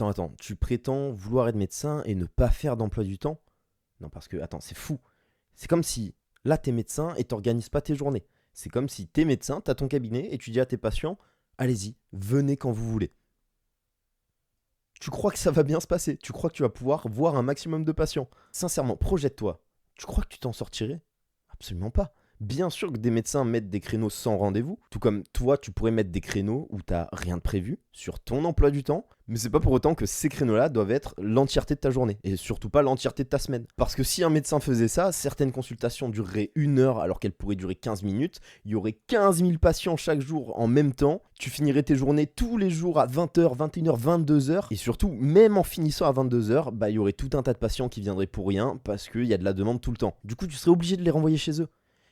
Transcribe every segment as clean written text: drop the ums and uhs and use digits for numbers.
Attends, tu prétends vouloir être médecin et ne pas faire d'emploi du temps? Non, parce que, attends, c'est fou. C'est comme si, là, t'es médecin et t'organises pas tes journées. C'est comme si t'es médecin, t'as ton cabinet et tu dis à tes patients, allez-y, venez quand vous voulez. Tu crois que ça va bien se passer? Tu crois que tu vas pouvoir voir un maximum de patients? Sincèrement, projette-toi. Tu crois que tu t'en sortirais? Absolument pas. Bien sûr que des médecins mettent des créneaux sans rendez-vous, tout comme toi, tu pourrais mettre des créneaux où t'as rien de prévu sur ton emploi du temps, mais c'est pas pour autant que ces créneaux-là doivent être l'entièreté de ta journée, et surtout pas l'entièreté de ta semaine. Parce que si un médecin faisait ça, certaines consultations dureraient 1 heure alors qu'elles pourraient durer 15 minutes, il y aurait 15 000 patients chaque jour en même temps, tu finirais tes journées tous les jours à 20 h, 21 h, 22 h, et surtout, même en finissant à 22 h, bah il y aurait tout un tas de patients qui viendraient pour rien, parce qu'il y a de la demande tout le temps. Du coup, tu serais obligé de les renvoyer chez eux.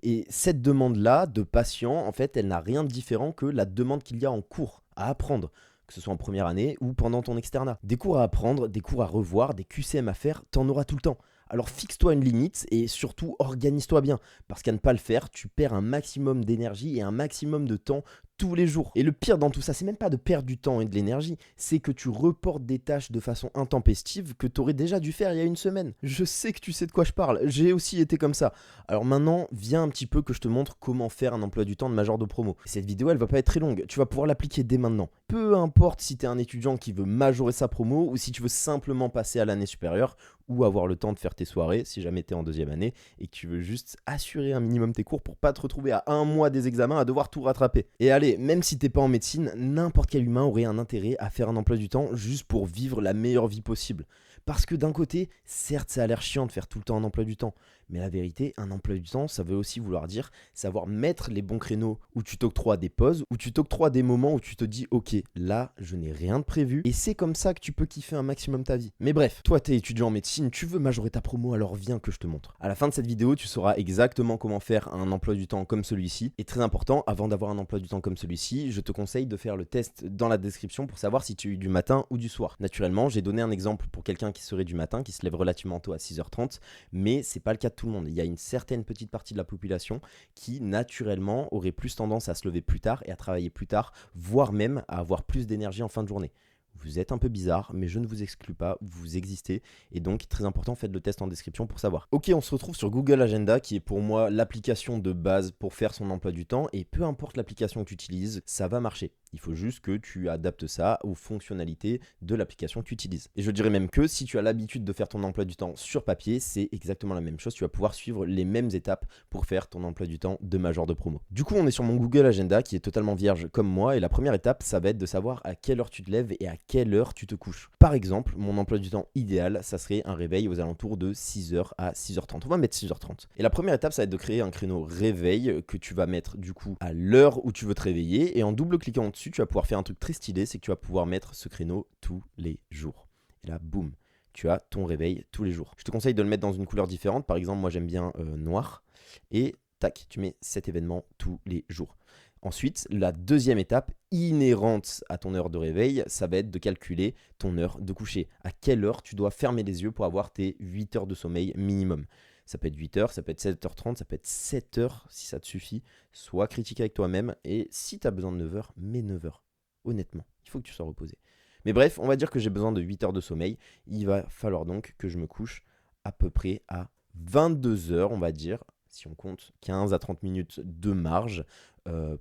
Et cette demande-là de patient, en fait, elle n'a rien de différent que la demande qu'il y a en cours à apprendre, que ce soit en première année ou pendant ton externat. Des cours à apprendre, des cours à revoir, des QCM à faire, t'en auras tout le temps. Alors fixe-toi une limite et surtout organise-toi bien, parce qu'à ne pas le faire, tu perds un maximum d'énergie et un maximum de temps tous les jours. Et le pire dans tout ça, c'est même pas de perdre du temps et de l'énergie, c'est que tu reportes des tâches de façon intempestive que tu aurais déjà dû faire il y a une semaine. Je sais que tu sais de quoi je parle, j'ai aussi été comme ça. Alors maintenant, viens un petit peu que je te montre comment faire un emploi du temps de major de promo. Cette vidéo, elle va pas être très longue, tu vas pouvoir l'appliquer dès maintenant. Peu importe si tu es un étudiant qui veut majorer sa promo ou si tu veux simplement passer à l'année supérieure ou avoir le temps de faire tes soirées si jamais tu es en deuxième année et que tu veux juste assurer un minimum tes cours pour pas te retrouver à un mois des examens à devoir tout rattraper. Et allez, même si t'es pas en médecine, n'importe quel humain aurait un intérêt à faire un emploi du temps juste pour vivre la meilleure vie possible. Parce que d'un côté, certes ça a l'air chiant de faire tout le temps un emploi du temps, mais la vérité, un emploi du temps, ça veut aussi vouloir dire savoir mettre les bons créneaux où tu t'octroies des pauses, où tu t'octroies des moments où tu te dis ok, là je n'ai rien de prévu, et c'est comme ça que tu peux kiffer un maximum ta vie. Mais bref, toi t'es étudiant en médecine, tu veux majorer ta promo, alors viens que je te montre. À la fin de cette vidéo, tu sauras exactement comment faire un emploi du temps comme celui-ci, et très important, avant d'avoir un emploi du temps comme celui-ci, je te conseille de faire le test dans la description pour savoir si tu es du matin ou du soir. Naturellement, j'ai donné un exemple pour quelqu'un qui serait du matin, qui se lève relativement tôt à 6h30, mais c'est pas le cas de tout le monde. Il y a une certaine petite partie de la population qui naturellement aurait plus tendance à se lever plus tard et à travailler plus tard, voire même à avoir plus d'énergie en fin de journée. Vous êtes un peu bizarre, mais je ne vous exclus pas, vous existez, et donc très important, faites le test en description pour savoir. Ok, on se retrouve sur Google Agenda, qui est pour moi l'application de base pour faire son emploi du temps, et peu importe l'application que tu utilises, ça va marcher. Il faut juste que tu adaptes ça aux fonctionnalités de l'application que tu utilises. Et je dirais même que si tu as l'habitude de faire ton emploi du temps sur papier, c'est exactement la même chose. Tu vas pouvoir suivre les mêmes étapes pour faire ton emploi du temps de major de promo. Du coup, on est sur mon Google Agenda qui est totalement vierge comme moi. Et la première étape, ça va être de savoir à quelle heure tu te lèves et à quelle heure tu te couches. Par exemple, mon emploi du temps idéal, ça serait un réveil aux alentours de 6h à 6h30. On va mettre 6h30. Et la première étape, ça va être de créer un créneau réveil que tu vas mettre du coup à l'heure où tu veux te réveiller. Et en double-cliquant dessus, tu vas pouvoir faire un truc très stylé, c'est que tu vas pouvoir mettre ce créneau tous les jours. Et là, boum, tu as ton réveil tous les jours. Je te conseille de le mettre dans une couleur différente. Par exemple, moi j'aime bien noir. Et tac, tu mets cet événement tous les jours. Ensuite, la deuxième étape inhérente à ton heure de réveil, ça va être de calculer ton heure de coucher. À quelle heure tu dois fermer les yeux pour avoir tes 8 heures de sommeil minimum. Ça peut être 8 heures, ça peut être 7h30, ça peut être 7 heures si ça te suffit. Sois critique avec toi-même et si tu as besoin de 9 heures, mets 9 heures. Honnêtement, il faut que tu sois reposé. Mais bref, on va dire que j'ai besoin de 8 heures de sommeil. Il va falloir donc que je me couche à peu près à 22 heures, on va dire, si on compte 15 à 30 minutes de marge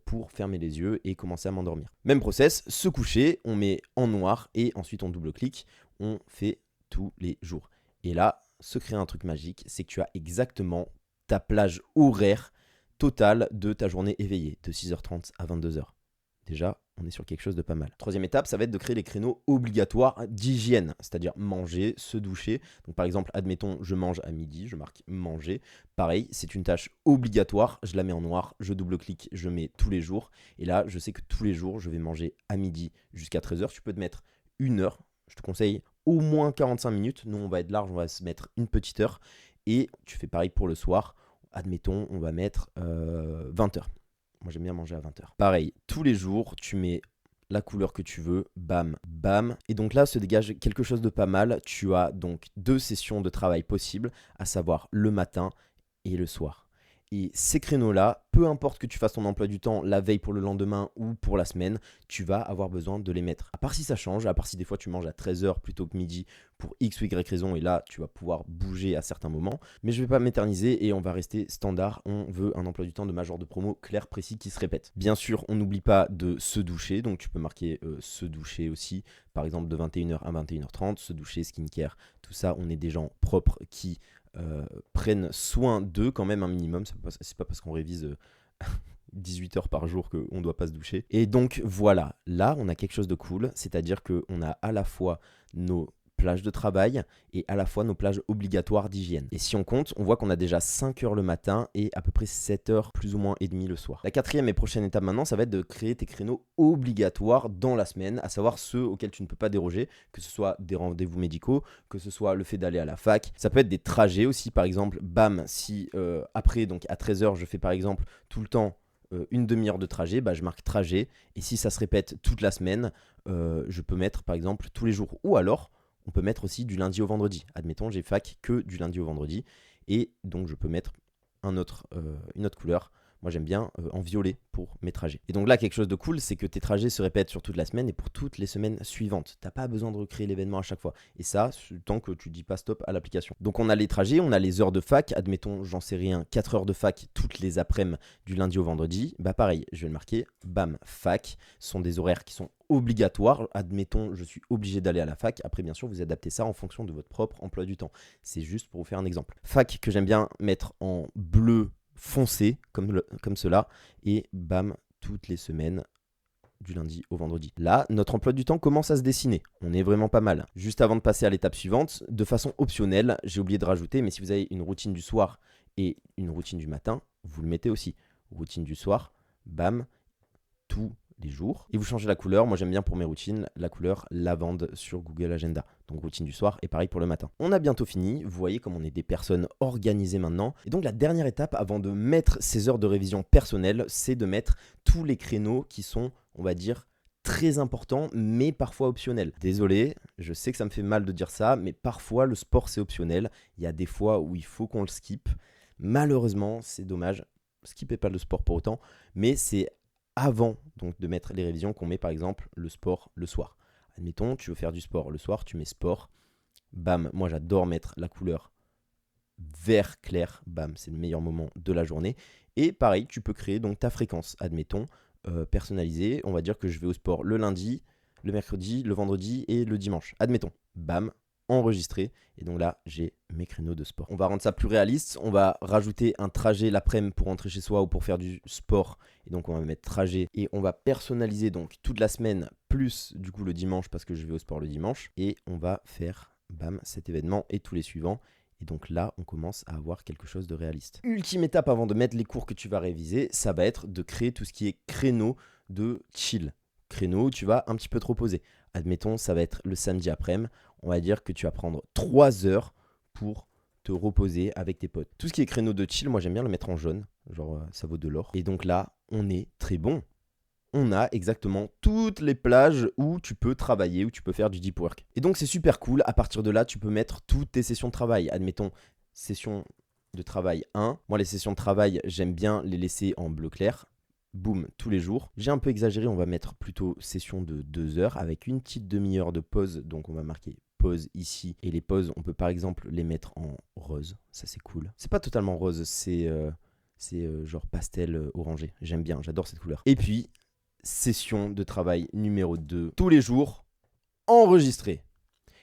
pour fermer les yeux et commencer à m'endormir. Même process, se coucher, on met en noir et ensuite on double-clique, on fait tous les jours. Et là, se crée un truc magique, c'est que tu as exactement ta plage horaire totale de ta journée éveillée, de 6h30 à 22h. Déjà, on est sur quelque chose de pas mal. Troisième étape, ça va être de créer les créneaux obligatoires d'hygiène, c'est-à-dire manger, se doucher. Donc par exemple, admettons, je mange à midi, je marque manger. Pareil, c'est une tâche obligatoire, je la mets en noir, je double-clique, je mets tous les jours. Et là, je sais que tous les jours, je vais manger à midi jusqu'à 13h. Tu peux te mettre 1 heure, je te conseille au moins 45 minutes. Nous, on va être large, on va se mettre une petite heure. Et tu fais pareil pour le soir. Admettons, on va mettre 20h. Moi, j'aime bien manger à 20h. Pareil, tous les jours, tu mets la couleur que tu veux, bam, bam. Et donc là, se dégage quelque chose de pas mal. Tu as donc 2 sessions de travail possibles, à savoir le matin et le soir. Et ces créneaux-là, peu importe que tu fasses ton emploi du temps la veille pour le lendemain ou pour la semaine, tu vas avoir besoin de les mettre. À part si ça change, à part si des fois tu manges à 13h plutôt que midi pour X ou Y raison, et là tu vas pouvoir bouger à certains moments. Mais je ne vais pas m'éterniser et on va rester standard. On veut un emploi du temps de major de promo clair, précis, qui se répète. Bien sûr, on n'oublie pas de se doucher, donc tu peux marquer se doucher aussi, par exemple de 21h à 21h30, se doucher, skincare, tout ça, on est des gens propres qui prennent soin d'eux quand même un minimum. C'est pas parce qu'on révise 18 heures par jour qu'on ne doit pas se doucher. Et donc voilà, là on a quelque chose de cool, c'est-à-dire qu'on a à la fois nos plages de travail et à la fois nos plages obligatoires d'hygiène. Et si on compte, on voit qu'on a déjà 5 heures le matin et à peu près 7 heures plus ou moins et demie le soir. La quatrième et prochaine étape maintenant, ça va être de créer tes créneaux obligatoires dans la semaine, à savoir ceux auxquels tu ne peux pas déroger, que ce soit des rendez-vous médicaux, que ce soit le fait d'aller à la fac. Ça peut être des trajets aussi, par exemple, bam, si après, donc à 13 heures, je fais par exemple tout le temps une demi-heure de trajet, bah, je marque trajet. Et si ça se répète toute la semaine, je peux mettre par exemple tous les jours. Ou alors, on peut mettre aussi du lundi au vendredi. Admettons, j'ai fac que du lundi au vendredi. Et donc, je peux mettre une autre couleur. Moi, j'aime bien en violet pour mes trajets. Et donc là, quelque chose de cool, c'est que tes trajets se répètent sur toute la semaine et pour toutes les semaines suivantes. T'as pas besoin de recréer l'événement à chaque fois. Et ça, tant que tu dis pas stop à l'application. Donc on a les trajets, on a les heures de fac. Admettons, j'en sais rien, 4 heures de fac toutes les après-midi du lundi au vendredi. Bah pareil, je vais le marquer, bam, fac. Ce sont des horaires qui sont obligatoires. Admettons, je suis obligé d'aller à la fac. Après, bien sûr, vous adaptez ça en fonction de votre propre emploi du temps. C'est juste pour vous faire un exemple. Fac que j'aime bien mettre en bleu foncé comme cela et bam, toutes les semaines du lundi au vendredi. Là, notre emploi du temps commence à se dessiner. On est vraiment pas mal. Juste avant de passer à l'étape suivante, de façon optionnelle, j'ai oublié de rajouter, mais si vous avez une routine du soir et une routine du matin, vous le mettez aussi. Routine du soir, bam, tous les jours. Et vous changez la couleur. Moi, j'aime bien pour mes routines la couleur lavande sur Google Agenda. Donc, routine du soir et pareil pour le matin. On a bientôt fini. Vous voyez comme on est des personnes organisées maintenant. Et donc, la dernière étape avant de mettre ces heures de révision personnelles, c'est de mettre tous les créneaux qui sont, on va dire, très importants, mais parfois optionnels. Désolé, je sais que ça me fait mal de dire ça, mais parfois, le sport, c'est optionnel. Il y a des fois où il faut qu'on le skip. Malheureusement, c'est dommage. Skippez pas le sport pour autant, mais c'est avant donc de mettre les révisions qu'on met par exemple le sport le soir. Admettons, tu veux faire du sport le soir, tu mets sport, bam, moi j'adore mettre la couleur vert clair, bam, c'est le meilleur moment de la journée. Et pareil, tu peux créer donc ta fréquence, admettons, personnalisée, on va dire que je vais au sport le lundi, le mercredi, le vendredi et le dimanche. Admettons, bam, enregistré. Et donc là, j'ai mes créneaux de sport. On va rendre ça plus réaliste. On va rajouter un trajet l'après-midi pour rentrer chez soi ou pour faire du sport. Et donc, on va mettre trajet. Et on va personnaliser donc toute la semaine, plus du coup le dimanche parce que je vais au sport le dimanche. Et on va faire, bam, cet événement et tous les suivants. Et donc là, on commence à avoir quelque chose de réaliste. Ultime étape avant de mettre les cours que tu vas réviser, ça va être de créer tout ce qui est créneau de chill. Créneau où tu vas un petit peu te reposer. Admettons, ça va être le samedi après-midi. On va dire que tu vas prendre 3 heures pour te reposer avec tes potes. Tout ce qui est créneau de chill, moi j'aime bien le mettre en jaune. Genre ça vaut de l'or. Et donc là, on est très bon. On a exactement toutes les plages où tu peux travailler, où tu peux faire du deep work. Et donc c'est super cool. À partir de là, tu peux mettre toutes tes sessions de travail. Admettons, session de travail 1. Moi, les sessions de travail, j'aime bien les laisser en bleu clair. Boum, tous les jours. J'ai un peu exagéré, on va mettre plutôt session de 2 heures avec une petite demi-heure de pause. Donc on va marquer pause ici. Et les pauses, on peut par exemple les mettre en rose. Ça c'est cool. C'est pas totalement rose, c'est genre pastel orangé. J'aime bien, j'adore cette couleur. Et puis, session de travail numéro 2. Tous les jours, enregistré.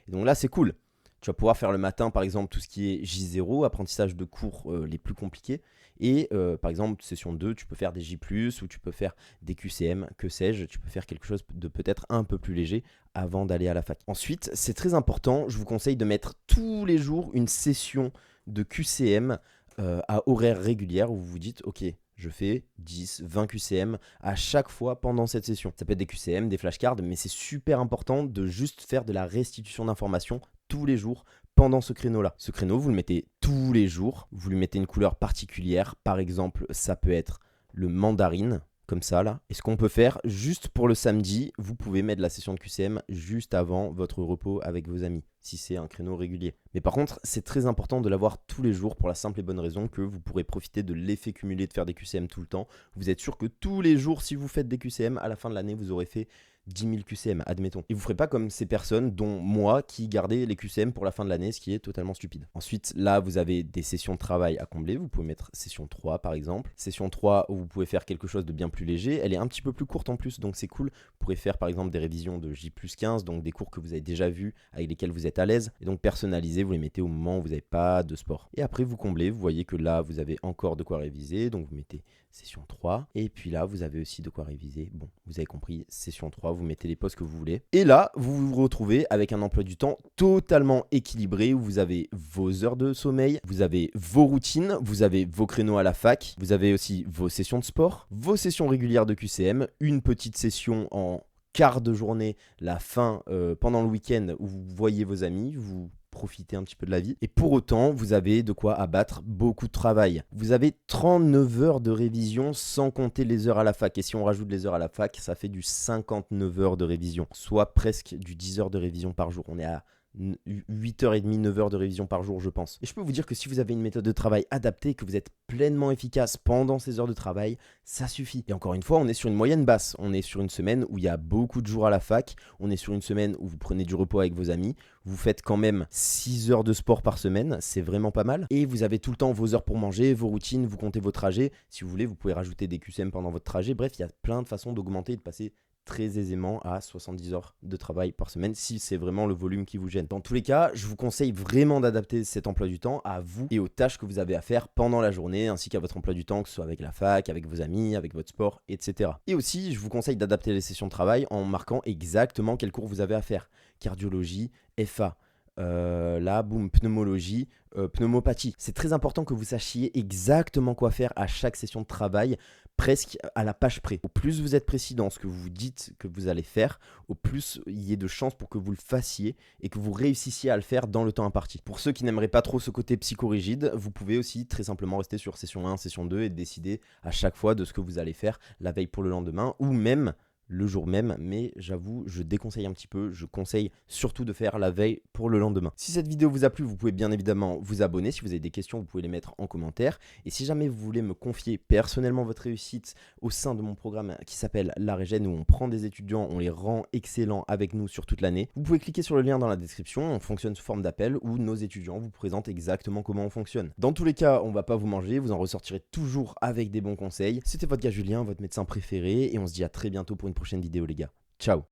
Et donc là c'est cool. Tu vas pouvoir faire le matin, par exemple, tout ce qui est J0, apprentissage de cours les plus compliqués. Et par exemple, session 2, tu peux faire des J+, ou tu peux faire des QCM, que sais-je. Tu peux faire quelque chose de peut-être un peu plus léger avant d'aller à la fac. Ensuite, c'est très important, je vous conseille de mettre tous les jours une session de QCM à horaire régulière où vous vous dites, ok, je fais 10, 20 QCM à chaque fois pendant cette session. Ça peut être des QCM, des flashcards, mais c'est super important de juste faire de la restitution d'informations tous les jours pendant ce créneau-là. Ce créneau, vous le mettez tous les jours. Vous lui mettez une couleur particulière. Par exemple, ça peut être le mandarine. comme ça là. Et ce qu'on peut faire juste pour le samedi, vous pouvez mettre la session de QCM juste avant votre repos avec vos amis, si c'est un créneau régulier. Mais par contre, c'est très important de l'avoir tous les jours pour la simple et bonne raison que vous pourrez profiter de l'effet cumulé de faire des QCM tout le temps. Vous êtes sûr que tous les jours, si vous faites des QCM, à la fin de l'année, vous aurez fait 10 000 QCM, admettons. Et vous ne ferez pas comme ces personnes, dont moi, qui gardaient les QCM pour la fin de l'année, ce qui est totalement stupide. Ensuite, là, vous avez des sessions de travail à combler. Vous pouvez mettre session 3, par exemple. Session 3, où vous pouvez faire quelque chose de bien plus léger. Elle est un petit peu plus courte en plus, donc c'est cool. Vous pourrez faire, par exemple, des révisions de J+15, donc des cours que vous avez déjà vus, avec lesquels vous êtes à l'aise. Et donc, personnalisés, vous les mettez au moment où vous n'avez pas de sport. Et après, vous comblez. Vous voyez que là, vous avez encore de quoi réviser. Donc, vous mettez session 3. Et puis là, vous avez aussi de quoi réviser. Bon, vous avez compris, session 3, vous mettez les postes que vous voulez. Et là, vous vous retrouvez avec un emploi du temps totalement équilibré où vous avez vos heures de sommeil, vous avez vos routines, vous avez vos créneaux à la fac, vous avez aussi vos sessions de sport, vos sessions régulières de QCM, une petite session en quart de journée, la fin pendant le week-end où vous voyez vos amis, vous profiter un petit peu de la vie. Et pour autant, vous avez de quoi abattre beaucoup de travail. Vous avez 39 heures de révision sans compter les heures à la fac. Et si on rajoute les heures à la fac, ça fait du 59 heures de révision, soit presque du 10 heures de révision par jour. On est à 8h30, 9h de révision par jour, je pense. Et je peux vous dire que si vous avez une méthode de travail adaptée et que vous êtes pleinement efficace pendant ces heures de travail, ça suffit. Et encore une fois, on est sur une moyenne basse. On est sur une semaine où il y a beaucoup de jours à la fac. On est sur une semaine où vous prenez du repos avec vos amis. Vous faites quand même 6 heures de sport par semaine. C'est vraiment pas mal. Et vous avez tout le temps vos heures pour manger, vos routines, vous comptez vos trajets. Si vous voulez, vous pouvez rajouter des QCM pendant votre trajet. Bref, il y a plein de façons d'augmenter et de passer très aisément à 70 heures de travail par semaine si c'est vraiment le volume qui vous gêne. Dans tous les cas, je vous conseille vraiment d'adapter cet emploi du temps à vous et aux tâches que vous avez à faire pendant la journée ainsi qu'à votre emploi du temps, que ce soit avec la fac, avec vos amis, avec votre sport, etc. Et aussi, je vous conseille d'adapter les sessions de travail en marquant exactement quel cours vous avez à faire. Cardiologie, FA. Là, boum, pneumologie, pneumopathie. C'est très important que vous sachiez exactement quoi faire à chaque session de travail, presque à la page près. Au plus vous êtes précis dans ce que vous dites que vous allez faire, au plus il y ait de chances pour que vous le fassiez et que vous réussissiez à le faire dans le temps imparti. Pour ceux qui n'aimeraient pas trop ce côté psychorigide, vous pouvez aussi très simplement rester sur session 1, session 2 et décider à chaque fois de ce que vous allez faire la veille pour le lendemain ou même le jour même, mais j'avoue, je déconseille un petit peu, je conseille surtout de faire la veille pour le lendemain. Si cette vidéo vous a plu, vous pouvez bien évidemment vous abonner. Si vous avez des questions, vous pouvez les mettre en commentaire. Et si jamais vous voulez me confier personnellement votre réussite au sein de mon programme qui s'appelle La Régène, où on prend des étudiants, on les rend excellents avec nous sur toute l'année, vous pouvez cliquer sur le lien dans la description. On fonctionne sous forme d'appel où nos étudiants vous présentent exactement comment on fonctionne. Dans tous les cas, on va pas vous manger, vous en ressortirez toujours avec des bons conseils. C'était votre gars Julien, votre médecin préféré, et on se dit à très bientôt pour une prochaine vidéo les gars. Ciao.